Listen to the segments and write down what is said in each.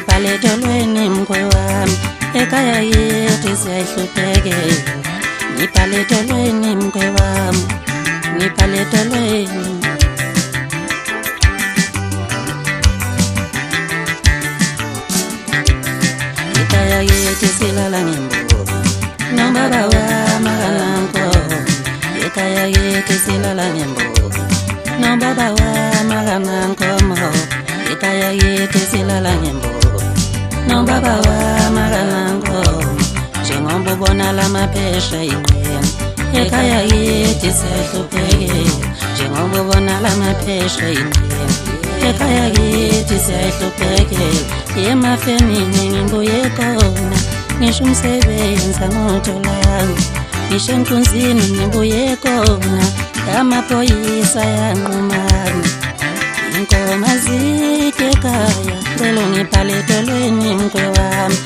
Ngipaletolweni mkhwe wami ekhaya yethu siyahluphekela. Ngipaletolweni mkhwe wami, ngipaletolweni. Ekhaya yethu silala ngembuzi nobaba wami akanankomo. Ekhaya yethu silala ngembuzi nobaba wami akanankomo. Ekhaya yethu silala ngembuzi nobaba wami akanankomo. Njengoba ubona lamaphesha inqeni ekhaya yethu siyahluphekela. Njengoba ubona lamaphesha inqeni ekhaya yethu siyahluphekela. Emafemini ngibuye khona ngisho umsebenzi angutholanga. Ngisho enkunzini ngibuye khona amaphoyisa yanqumana. Inkomo azikho ekhaya ngicela ungipaletolweni mkhwe wami.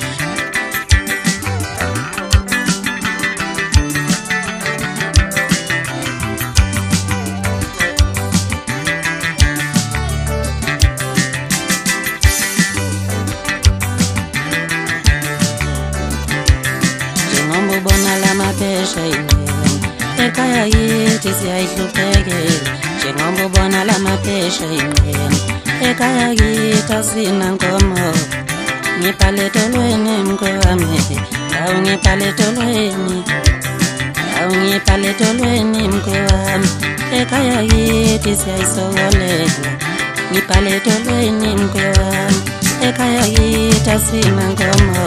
Ubona lamaphesha inqeni ekhaya yethu siyahluphekela. Njengoba ubona lamaphesha inqeni ekhaya yethu asinankomo. Ngipaletolweni mkhwe wami, awu ngipaletolweni, awu ngipaletolweni mkhwe wami. Ekhaya yethu siyayisokolela. Ngipaletolweni mkhwe wami ekhaya yethu asinankomo.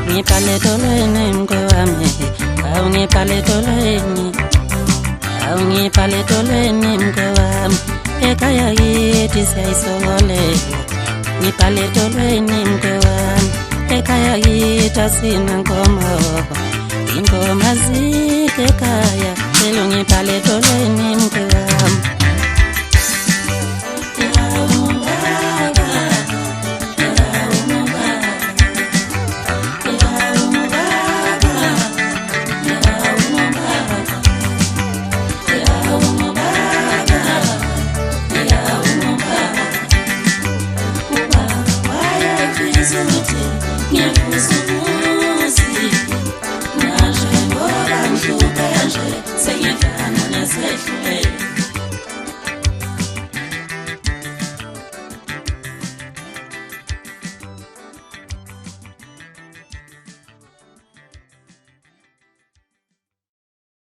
Ngipaletolweni mkhwe wami, awu ngipaletolweni, awu ngipaletolweni mkhwe wami. Ekhaya yethu siyayisokolela. Ngipaletolweni mkhwe wami ekhaya yethu asinankomo. Inkomo azikho ekhaya ngicela ungipaletolweni mkhwe wami. Ngiyakuza